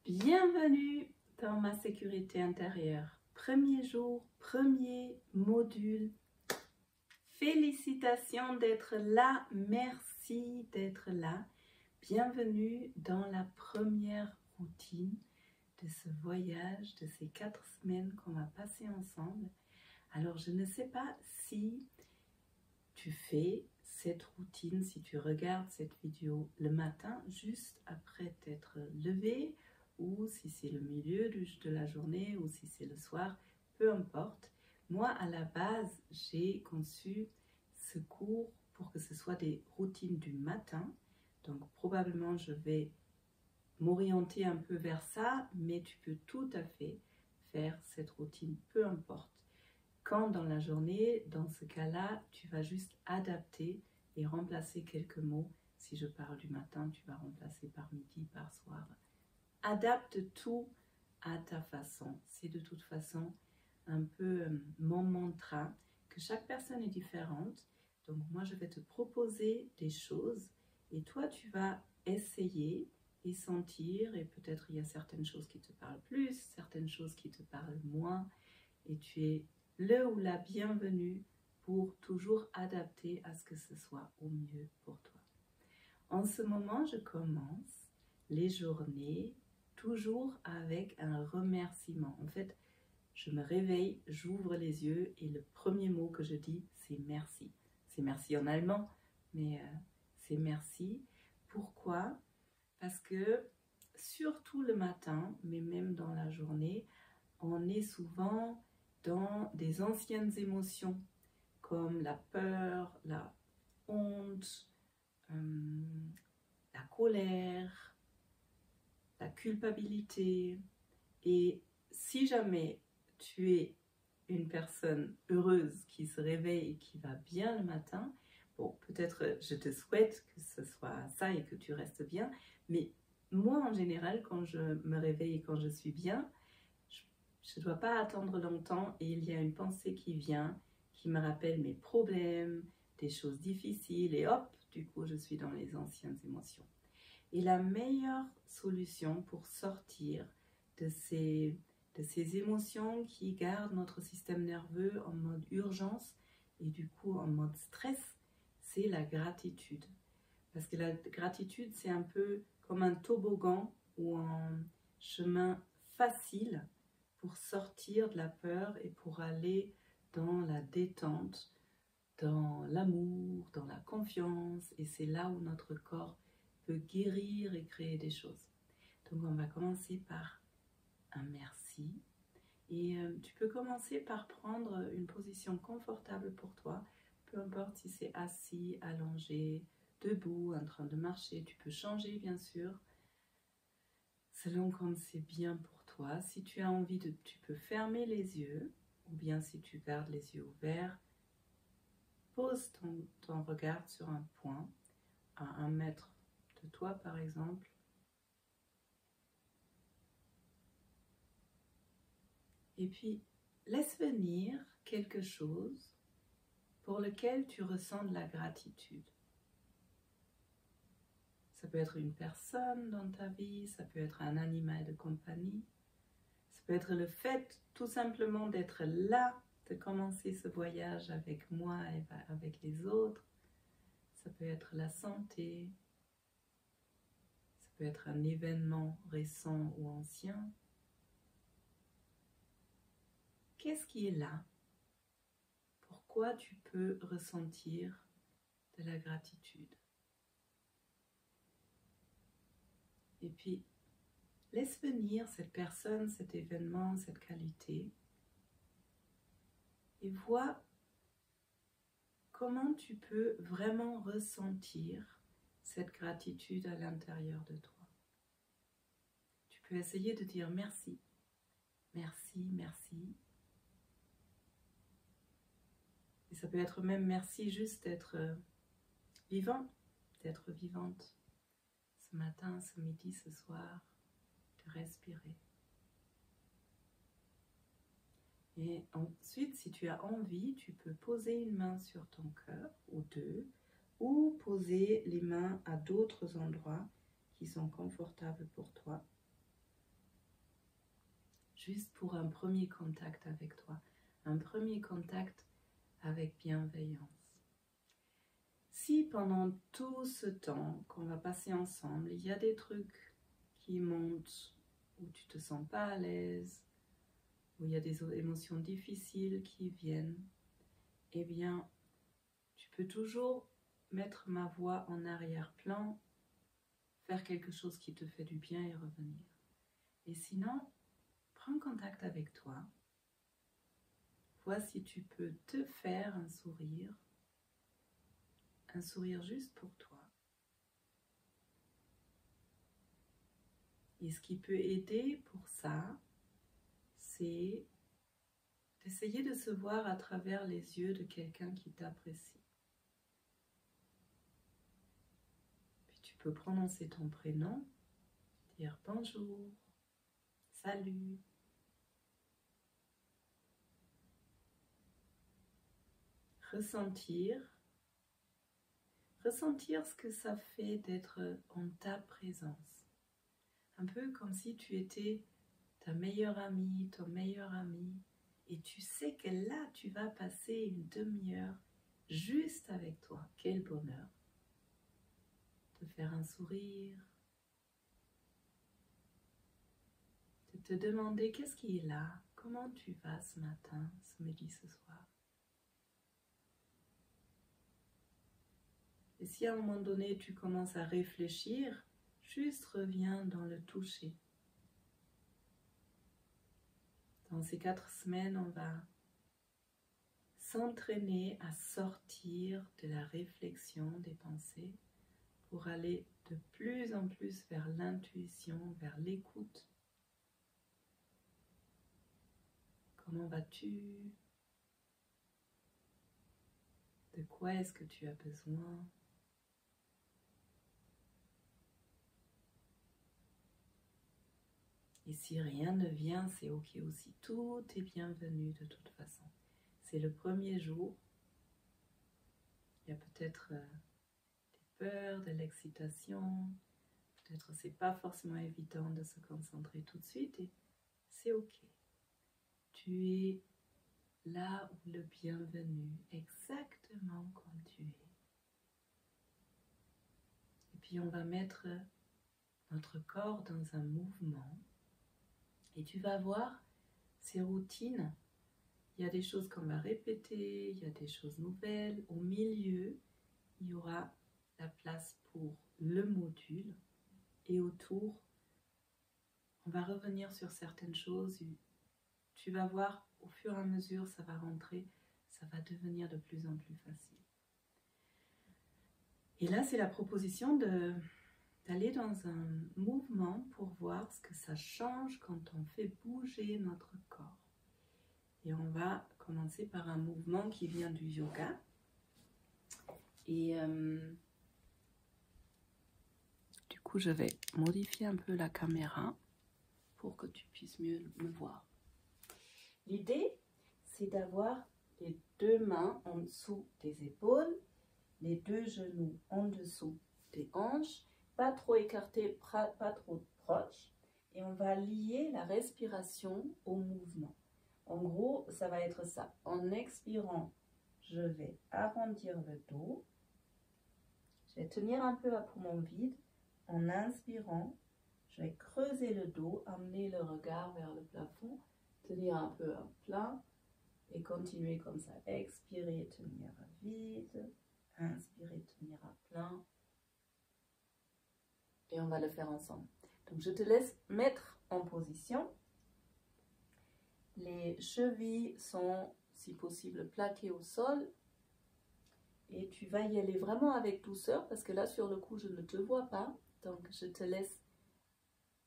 Bienvenue dans ma sécurité intérieure. Premier jour, premier module. Félicitations d'être là. Merci d'être là. Bienvenue dans la première routine de ce voyage, de ces 4 semaines qu'on va passer ensemble. Alors, je ne sais pas si tu fais cette routine, si tu regardes cette vidéo le matin, juste après t'être levé, ou si c'est le milieu de la journée, ou si c'est le soir, peu importe. Moi, à la base, j'ai conçu ce cours pour que ce soit des routines du matin. Donc, probablement, je vais m'orienter un peu vers ça, mais tu peux tout à fait faire cette routine, peu importe. Quand dans la journée, dans ce cas-là, tu vas juste adapter et remplacer quelques mots. Si je parle du matin, tu vas remplacer par midi, par soir. Adapte tout à ta façon. C'est de toute façon un peu mon mantra, que chaque personne est différente. Donc moi, je vais te proposer des choses et toi, tu vas essayer et sentir, et peut-être il y a certaines choses qui te parlent plus, certaines choses qui te parlent moins, et tu es le ou la bienvenue pour toujours adapter à ce que ce soit au mieux pour toi. En ce moment, je commence les journées toujours avec un remerciement. En fait, je me réveille, j'ouvre les yeux et le premier mot que je dis, c'est merci. C'est merci en allemand, mais c'est merci. Pourquoi? Parce que surtout le matin, mais même dans la journée, on est souvent dans des anciennes émotions comme la peur, la honte, la colère, la culpabilité. Et si jamais tu es une personne heureuse qui se réveille et qui va bien le matin, bon, peut-être je te souhaite que ce soit ça et que tu restes bien, mais moi en général, quand je me réveille et quand je suis bien, je ne dois pas attendre longtemps et il y a une pensée qui vient, qui me rappelle mes problèmes, des choses difficiles et hop, du coup je suis dans les anciennes émotions. Et la meilleure solution pour sortir de ces émotions qui gardent notre système nerveux en mode urgence et du coup en mode stress, c'est la gratitude. Parce que la gratitude, c'est un peu comme un toboggan ou un chemin facile pour sortir de la peur et pour aller dans la détente, dans l'amour, dans la confiance. Et c'est là où notre corps peut guérir et créer des choses. Donc on va commencer par un merci. Et tu peux commencer par prendre une position confortable pour toi, peu importe si c'est assis, allongé, debout, en train de marcher. Tu peux changer bien sûr, selon comme c'est bien pour toi. Si tu as envie tu peux fermer les yeux, ou bien si tu gardes les yeux ouverts, pose ton regard sur un point, à 1 mètre de toi par exemple. Et puis, laisse venir quelque chose pour lequel tu ressens de la gratitude. Ça peut être une personne dans ta vie, ça peut être un animal de compagnie, ça peut être le fait tout simplement d'être là, de commencer ce voyage avec moi et avec les autres. Ça peut être la santé, ça peut être un événement récent ou ancien. Qu'est-ce qui est là? Pourquoi tu peux ressentir de la gratitude? Et puis, laisse venir cette personne, cet événement, cette qualité et vois comment tu peux vraiment ressentir cette gratitude à l'intérieur de toi. Tu peux essayer de dire merci, merci, merci. Et ça peut être même merci juste d'être vivant, d'être vivante. Ce matin, ce midi, ce soir, de respirer. Et ensuite, si tu as envie, tu peux poser une main sur ton cœur, ou deux, ou poser les mains à d'autres endroits qui sont confortables pour toi. juste pour un premier contact avec toi, un premier contact avec bienveillance. Si pendant tout ce temps qu'on va passer ensemble, il y a des trucs qui montent, où tu te sens pas à l'aise, où il y a des émotions difficiles qui viennent, eh bien, tu peux toujours mettre ma voix en arrière-plan, faire quelque chose qui te fait du bien et revenir. Et sinon, prends contact avec toi. Vois si tu peux te faire un sourire juste pour toi. Et ce qui peut aider pour ça, c'est d'essayer de se voir à travers les yeux de quelqu'un qui t'apprécie. Puis tu peux prononcer ton prénom, dire bonjour, salut. Ressentir ce que ça fait d'être en ta présence. Un peu comme si tu étais ta meilleure amie, ton meilleur ami, et tu sais que là, tu vas passer une demi-heure juste avec toi. Quel bonheur! Te faire un sourire, de te demander qu'est-ce qui est là, comment tu vas ce matin, ce midi, ce soir. Et si à un moment donné, tu commences à réfléchir, juste reviens dans le toucher. Dans ces 4 semaines, on va s'entraîner à sortir de la réflexion des pensées pour aller de plus en plus vers l'intuition, vers l'écoute. Comment vas-tu? De quoi est-ce que tu as besoin? Et si rien ne vient, c'est ok aussi. Tout est bienvenu de toute façon. C'est le premier jour. Il y a peut-être des peurs, de l'excitation. Peut-être c'est pas forcément évident de se concentrer tout de suite. Et c'est ok. Tu es là où le bienvenu, exactement comme tu es. Et puis on va mettre notre corps dans un mouvement. Et tu vas voir ces routines. Il y a des choses qu'on va répéter, il y a des choses nouvelles. Au milieu, il y aura la place pour le module. Et autour, on va revenir sur certaines choses. Tu vas voir, au fur et à mesure, ça va rentrer, ça va devenir de plus en plus facile. Et là, c'est la proposition d'aller dans un mouvement pour voir ce que ça change quand on fait bouger notre corps. Et on va commencer par un mouvement qui vient du yoga. Et du coup, je vais modifier un peu la caméra pour que tu puisses mieux me voir. L'idée, c'est d'avoir les 2 mains en dessous des épaules, les 2 genoux en dessous des hanches, pas trop écartés, pas trop proches. Et on va lier la respiration au mouvement. En gros, ça va être ça. En expirant, je vais arrondir le dos. Je vais tenir un peu à poumon vide. En inspirant, je vais creuser le dos, amener le regard vers le plafond, tenir un peu à plat et continuer comme ça. Expirer, tenir à vide. Inspirer, tenir à plein. Et on va le faire ensemble. Donc, je te laisse mettre en position. Les chevilles sont, si possible, plaquées au sol. Et tu vas y aller vraiment avec douceur parce que là, sur le coup, je ne te vois pas. Donc, je te laisse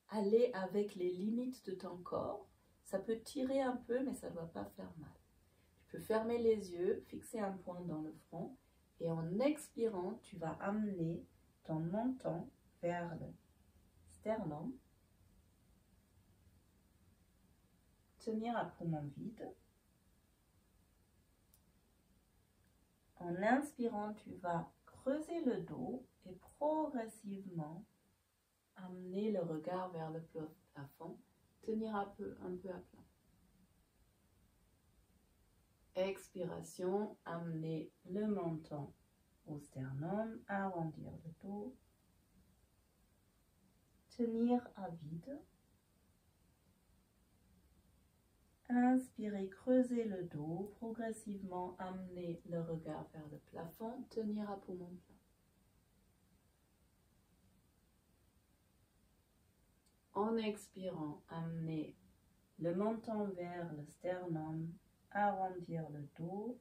aller avec les limites de ton corps. Ça peut tirer un peu, mais ça ne doit pas faire mal. Tu peux fermer les yeux, fixer un point dans le front. Et en expirant, tu vas amener ton menton vers le sternum. Tenir à poumon vide. En inspirant, tu vas creuser le dos et progressivement amener le regard vers le plafond tenir un peu à plat. Expiration, amener le menton au sternum, arrondir le dos, tenir à vide. Inspirez, creusez le dos, progressivement amenez le regard vers le plafond, tenir à poumon plein. En expirant, amenez le menton vers le sternum, arrondir le dos,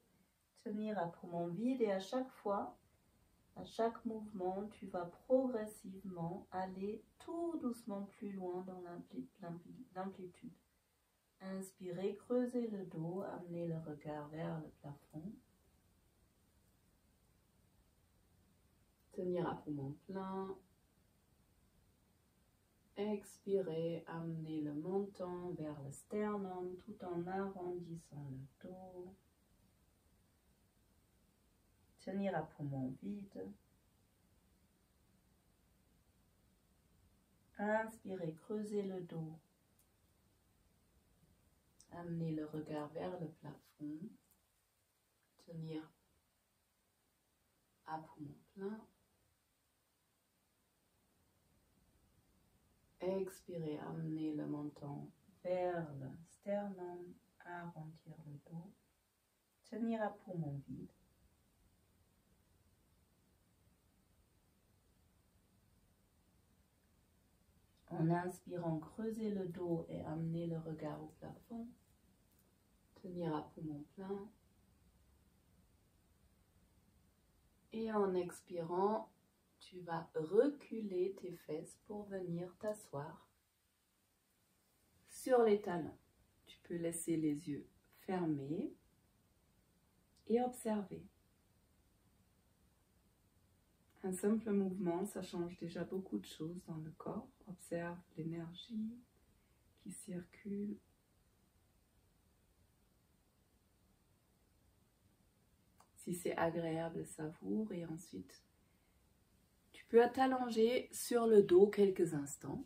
tenir à poumon vide et à chaque fois, à chaque mouvement, tu vas progressivement aller tout doucement plus loin dans l'amplitude. Inspirez, creusez le dos, amenez le regard vers le plafond. Tenir à poumon plein. Expirez, amenez le menton vers le sternum tout en arrondissant le dos. Tenir à poumon vide. Inspirez, creusez le dos. Amenez le regard vers le plafond. Tenir à poumon plein. Expirez, amenez le menton vers le sternum, arrondir le dos. Tenir à poumon vide. En inspirant, creusez le dos et amenez le regard au plafond. Tenir à poumon plein. Et en expirant, tu vas reculer tes fesses pour venir t'asseoir sur les talons. Tu peux laisser les yeux fermés et observer. Un simple mouvement, ça change déjà beaucoup de choses dans le corps. Observe l'énergie qui circule. Si c'est agréable, savoure et ensuite tu peux t'allonger sur le dos quelques instants.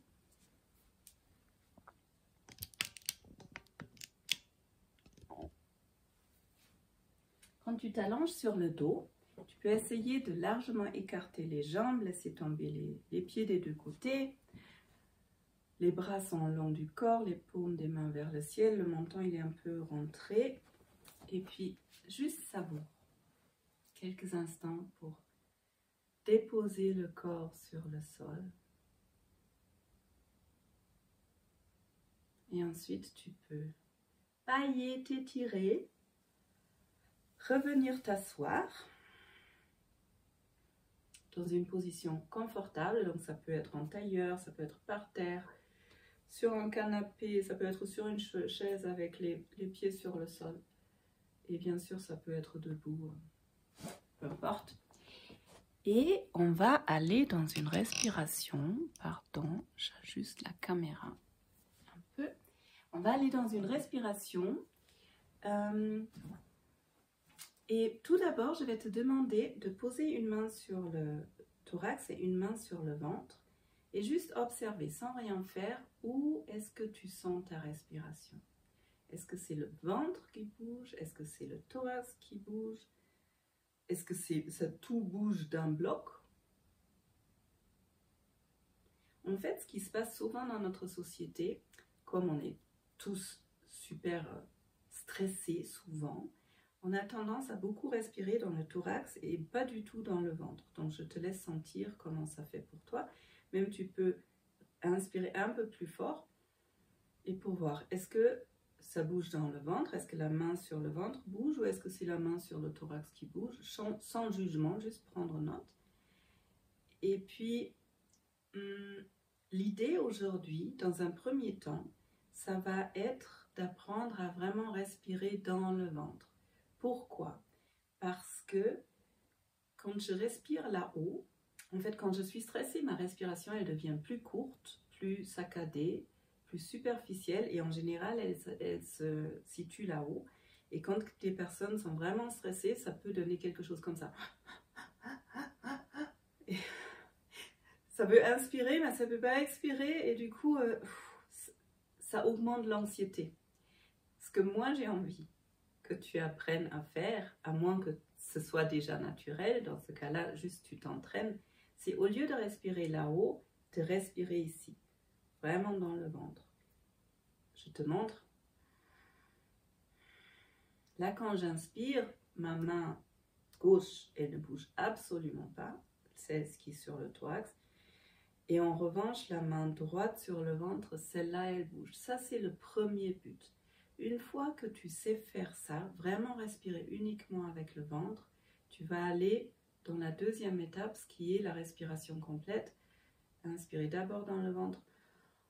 Quand tu t'allonges sur le dos, tu peux essayer de largement écarter les jambes, laisser tomber les pieds des deux côtés. Les bras sont le long du corps, les paumes des mains vers le ciel, le menton il est un peu rentré. Et puis, juste savoure quelques instants pour déposer le corps sur le sol. Et ensuite, tu peux bailler, t'étirer, revenir t'asseoir dans une position confortable. Donc, ça peut être en tailleur, ça peut être par terre, sur un canapé, ça peut être sur une chaise avec les pieds sur le sol. Et bien sûr, ça peut être debout, peu importe. Et on va aller dans une respiration. Pardon, j'ajuste la caméra un peu. On va aller dans une respiration. Et tout d'abord, je vais te demander de poser une main sur le thorax et une main sur le ventre. Et juste observer, sans rien faire, où est-ce que tu sens ta respiration. Est-ce que c'est le ventre qui bouge? Est-ce que c'est le thorax qui bouge? Est-ce que ça tout bouge d'un bloc? En fait, ce qui se passe souvent dans notre société, comme on est tous super stressés souvent, on a tendance à beaucoup respirer dans le thorax et pas du tout dans le ventre. Donc, je te laisse sentir comment ça fait pour toi. Même tu peux inspirer un peu plus fort et pour voir, est-ce que ça bouge dans le ventre? Est-ce que la main sur le ventre bouge ou est-ce que c'est la main sur le thorax qui bouge? Sans jugement, juste prendre note. Et puis, l'idée aujourd'hui, dans un premier temps, ça va être d'apprendre à vraiment respirer dans le ventre. Pourquoi? Parce que quand je respire là-haut, en fait, quand je suis stressée, ma respiration, elle devient plus courte, plus saccadée, plus superficielle et en général, elle se situe là-haut. Et quand les personnes sont vraiment stressées, ça peut donner quelque chose comme ça. Et ça peut inspirer, mais ça ne peut pas expirer et du coup, ça augmente l'anxiété. Ce que moi j'ai envie que tu apprennes à faire, à moins que ce soit déjà naturel, dans ce cas-là, juste tu t'entraînes, c'est au lieu de respirer là-haut, de respirer ici, vraiment dans le ventre. Je te montre. Là, quand j'inspire, ma main gauche, elle ne bouge absolument pas, celle qui est sur le thorax. Et en revanche, la main droite sur le ventre, celle-là, elle bouge. Ça, c'est le premier but. Une fois que tu sais faire ça, vraiment respirer uniquement avec le ventre, tu vas aller dans la deuxième étape, ce qui est la respiration complète. Inspirer d'abord dans le ventre,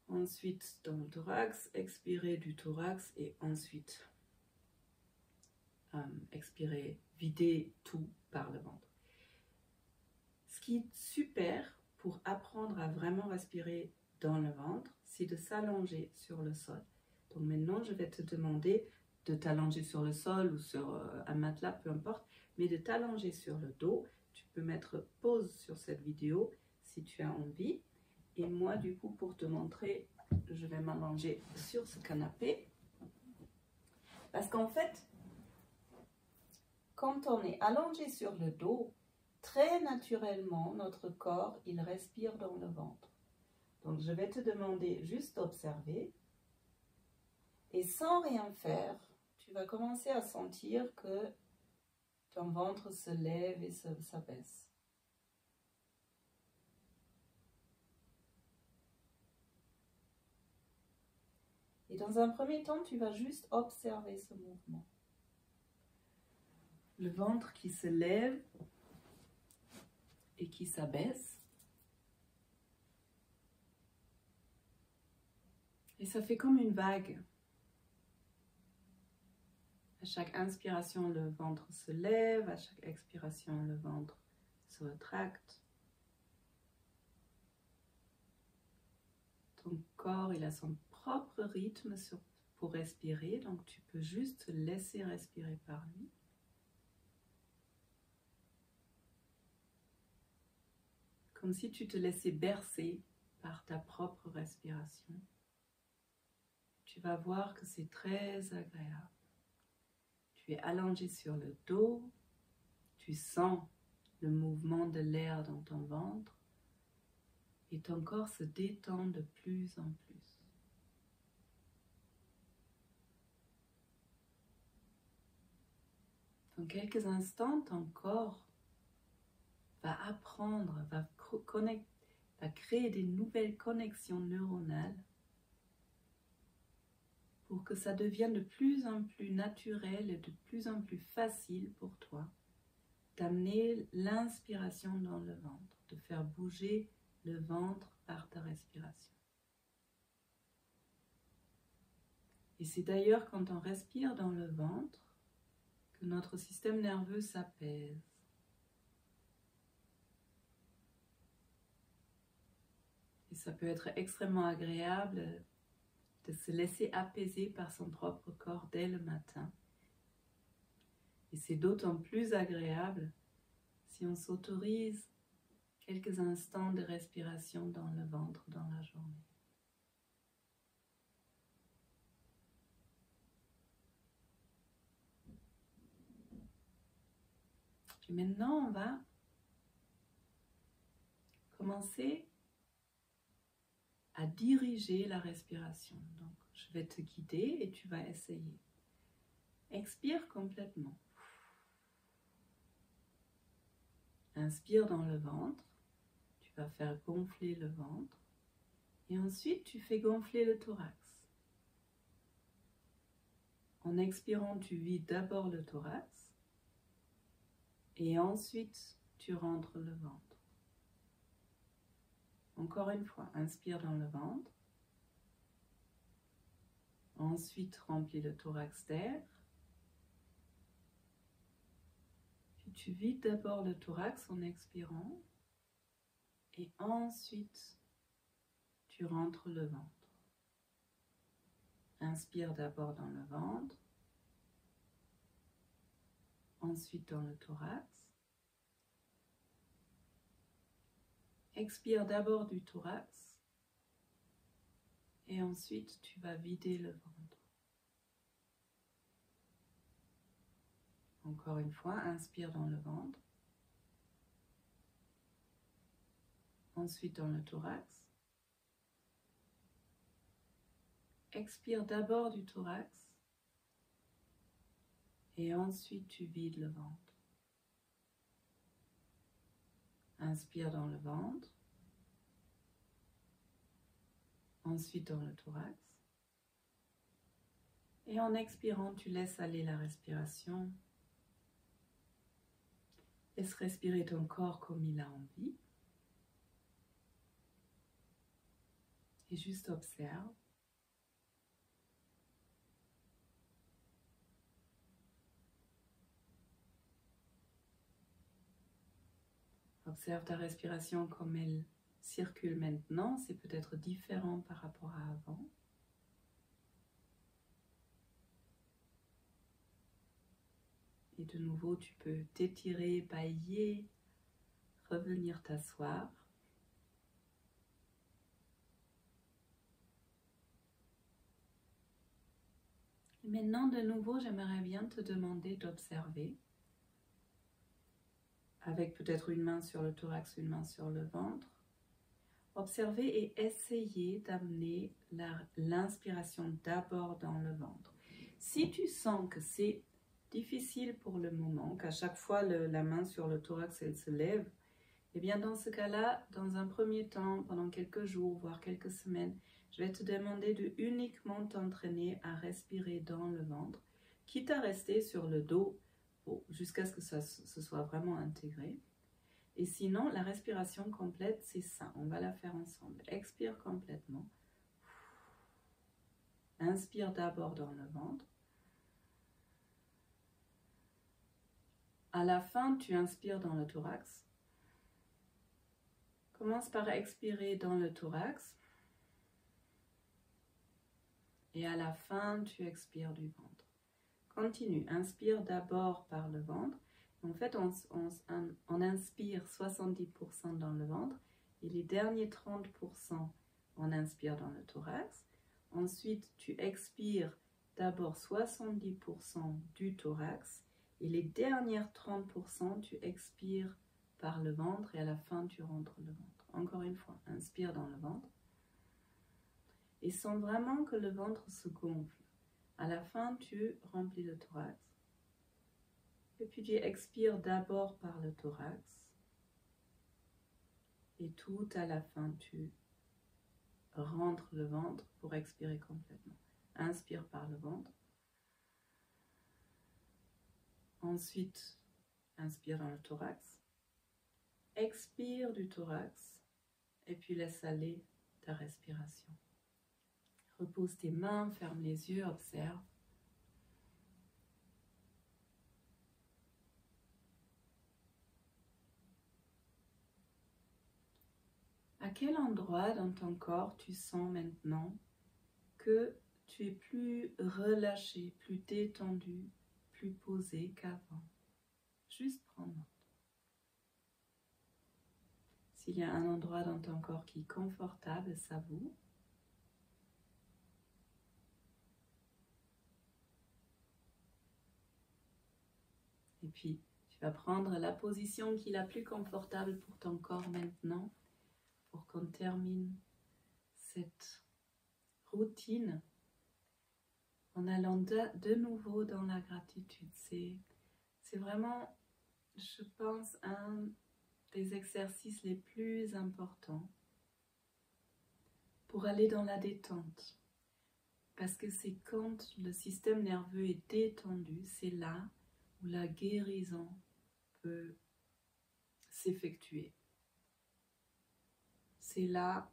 ensuite dans le thorax, expirer du thorax et ensuite expirer, vider tout par le ventre. Ce qui est super pour apprendre à vraiment respirer dans le ventre, c'est de s'allonger sur le sol. Donc maintenant, je vais te demander de t'allonger sur le sol ou sur un matelas, peu importe, mais de t'allonger sur le dos. Tu peux mettre pause sur cette vidéo si tu as envie. Et moi, du coup, pour te montrer, je vais m'allonger sur ce canapé. Parce qu'en fait, quand on est allongé sur le dos, très naturellement, notre corps, il respire dans le ventre. Donc, je vais te demander juste d'observer. Et sans rien faire, tu vas commencer à sentir que ton ventre se lève et s'abaisse. Et dans un premier temps, tu vas juste observer ce mouvement. Le ventre qui se lève et qui s'abaisse. Et ça fait comme une vague. À chaque inspiration, le ventre se lève. À chaque expiration, le ventre se rétracte. Ton corps, il a son propre rythme pour respirer. Donc, tu peux juste te laisser respirer par lui. Comme si tu te laissais bercer par ta propre respiration. Tu vas voir que c'est très agréable. Tu es allongé sur le dos, tu sens le mouvement de l'air dans ton ventre et ton corps se détend de plus en plus. Dans quelques instants, ton corps va apprendre, va créer des nouvelles connexions neuronales pour que ça devienne de plus en plus naturel et de plus en plus facile pour toi d'amener l'inspiration dans le ventre, de faire bouger le ventre par ta respiration. Et c'est d'ailleurs quand on respire dans le ventre que notre système nerveux s'apaise. Et ça peut être extrêmement agréable de se laisser apaiser par son propre corps dès le matin. Et c'est d'autant plus agréable si on s'autorise quelques instants de respiration dans le ventre dans la journée. Puis maintenant, on va commencer à diriger la respiration. Donc, je vais te guider et tu vas essayer. Expire complètement. Inspire dans le ventre. Tu vas faire gonfler le ventre. Et ensuite, tu fais gonfler le thorax. En expirant, tu vides d'abord le thorax. Et ensuite, tu rentres le ventre. Encore une fois, inspire dans le ventre. Ensuite, remplis le thorax d'air. Puis tu vides d'abord le thorax en expirant. Et ensuite, tu rentres le ventre. Inspire d'abord dans le ventre. Ensuite dans le thorax. Expire d'abord du thorax. Et ensuite, tu vas vider le ventre. Encore une fois, inspire dans le ventre. Ensuite dans le thorax. Expire d'abord du thorax. Et ensuite, tu vides le ventre. Inspire dans le ventre. Ensuite dans le thorax. Et en expirant, tu laisses aller la respiration. Laisse respirer ton corps comme il a envie. Et juste observe. Observe ta respiration comme elle circule maintenant. C'est peut-être différent par rapport à avant. Et de nouveau, tu peux t'étirer, bâiller, revenir t'asseoir. Et maintenant, de nouveau, j'aimerais bien te demander d'observer, avec peut-être une main sur le thorax, une main sur le ventre. Observer et essayer d'amener l'inspiration d'abord dans le ventre. Si tu sens que c'est difficile pour le moment, qu'à chaque fois la main sur le thorax, elle se lève, eh bien dans ce cas-là, dans un premier temps, pendant quelques jours, voire quelques semaines, je vais te demander de uniquement t'entraîner à respirer dans le ventre, quitte à rester sur le dos jusqu'à ce que ça se soit vraiment intégré. Et sinon, la respiration complète, c'est ça. On va la faire ensemble. Expire complètement. Inspire d'abord dans le ventre. À la fin, tu inspires dans le thorax. Commence par expirer dans le thorax. Et à la fin, tu expires du ventre. Continue. Inspire d'abord par le ventre. En fait, on inspire 70% dans le ventre. Et les derniers 30%, on inspire dans le thorax. Ensuite, tu expires d'abord 70% du thorax. Et les dernières 30%, tu expires par le ventre. Et à la fin, tu rentres le ventre. Encore une fois, inspire dans le ventre. Et sens vraiment que le ventre se gonfle. À la fin, tu remplis le thorax. Et puis tu expires d'abord par le thorax. Et tout à la fin, tu rentres le ventre pour expirer complètement. Inspire par le ventre. Ensuite, inspire dans le thorax. Expire du thorax. Et puis laisse aller ta respiration. Repose tes mains, ferme les yeux, observe. À quel endroit dans ton corps tu sens maintenant que tu es plus relâché, plus détendu, plus posé qu'avant? Juste prends note. S'il y a un endroit dans ton corps qui est confortable, savoure. Et puis, tu vas prendre la position qui est la plus confortable pour ton corps maintenant, pour qu'on termine cette routine en allant de nouveau dans la gratitude. C'est vraiment, je pense, un des exercices les plus importants pour aller dans la détente. Parce que c'est quand le système nerveux est détendu, c'est là où la guérison peut s'effectuer. C'est là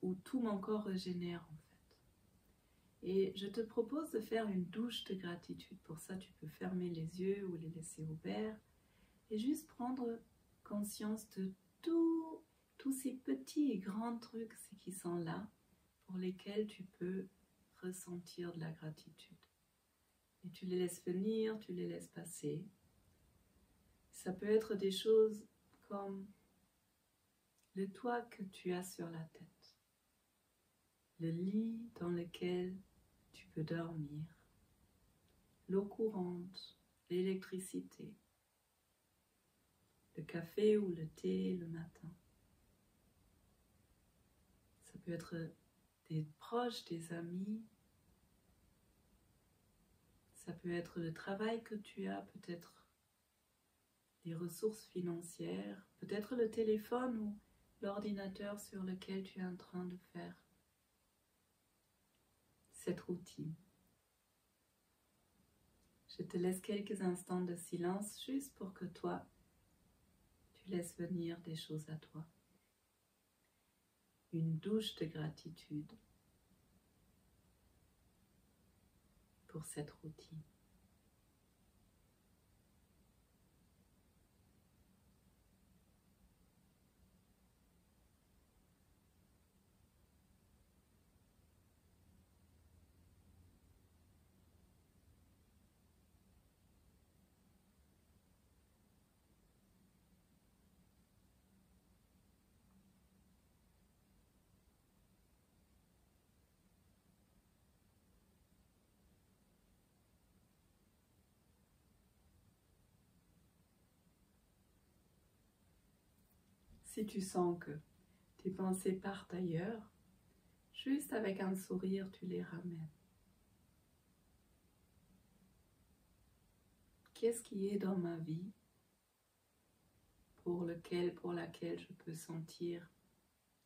où tout mon corps régénère en fait. Et je te propose de faire une douche de gratitude. Pour ça, tu peux fermer les yeux ou les laisser ouverts et juste prendre conscience de tous ces petits et grands trucs qui sont là pour lesquels tu peux ressentir de la gratitude. Et tu les laisses venir, tu les laisses passer. Ça peut être des choses comme le toit que tu as sur la tête. le lit dans lequel tu peux dormir, l'eau courante, l'électricité, le café ou le thé le matin. Ça peut être des proches, des amis. Ça peut être le travail que tu as, peut-être les ressources financières, peut-être le téléphone ou l'ordinateur sur lequel tu es en train de faire cette routine. Je te laisse quelques instants de silence juste pour que toi, tu laisses venir des choses à toi. Une douche de gratitude pour cette routine. Si tu sens que tes pensées partent ailleurs, juste avec un sourire, tu les ramènes. Qu'est-ce qui est dans ma vie pour laquelle je peux sentir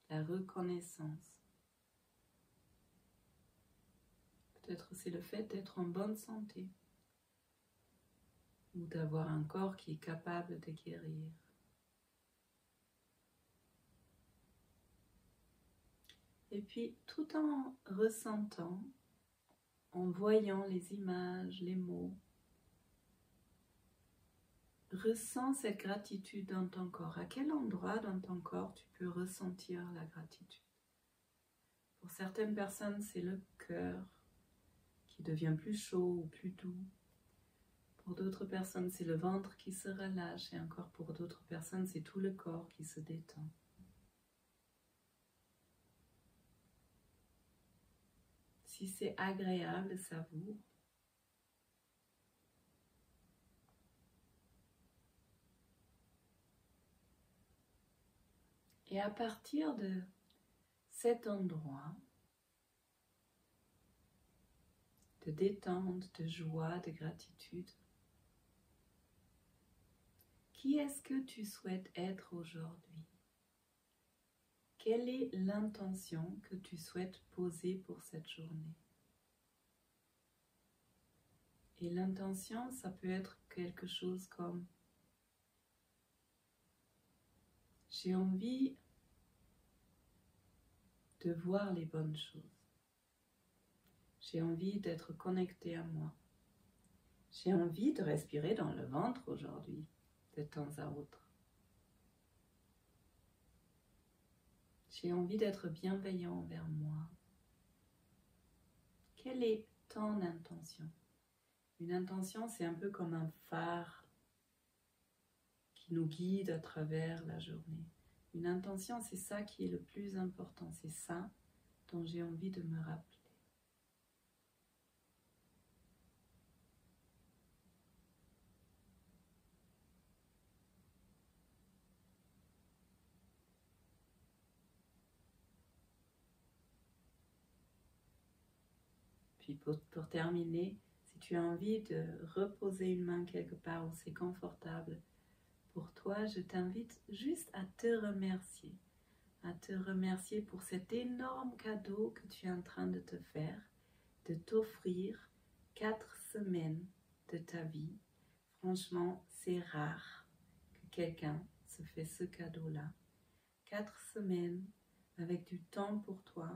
la reconnaissance? Peut-être c'est le fait d'être en bonne santé ou d'avoir un corps qui est capable de guérir. Et puis, tout en ressentant, en voyant les images, les mots, ressens cette gratitude dans ton corps. À quel endroit dans ton corps tu peux ressentir la gratitude? Pour certaines personnes, c'est le cœur qui devient plus chaud ou plus doux. Pour d'autres personnes, c'est le ventre qui se relâche. Et encore pour d'autres personnes, c'est tout le corps qui se détend. Si c'est agréable, savoure. Et à partir de cet endroit de détente, de joie, de gratitude, qui est-ce que tu souhaites être aujourd'hui? Quelle est l'intention que tu souhaites poser pour cette journée? Et l'intention, ça peut être quelque chose comme: j'ai envie de voir les bonnes choses. J'ai envie d'être connecté à moi. J'ai envie de respirer dans le ventre aujourd'hui, de temps à autre. J'ai envie d'être bienveillant envers moi. Quelle est ton intention? Une intention, c'est un peu comme un phare qui nous guide à travers la journée. Une intention, c'est ça qui est le plus important. C'est ça dont j'ai envie de me rappeler. Puis pour terminer, si tu as envie de reposer une main quelque part où c'est confortable pour toi, je t'invite juste à te remercier pour cet énorme cadeau que tu es en train de te faire, de t'offrir 4 semaines de ta vie. Franchement, c'est rare que quelqu'un se fait ce cadeau-là. 4 semaines avec du temps pour toi,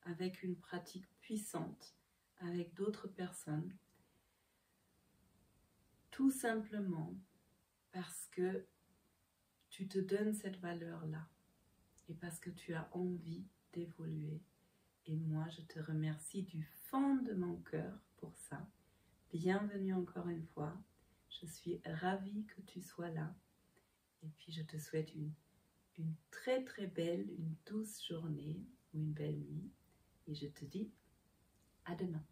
avec une pratique puissante, avec d'autres personnes, tout simplement parce que tu te donnes cette valeur-là et parce que tu as envie d'évoluer. Et moi, je te remercie du fond de mon cœur pour ça. Bienvenue encore une fois. Je suis ravie que tu sois là. Et puis, je te souhaite une très très belle, une douce journée ou une belle nuit. Et je te dis à demain.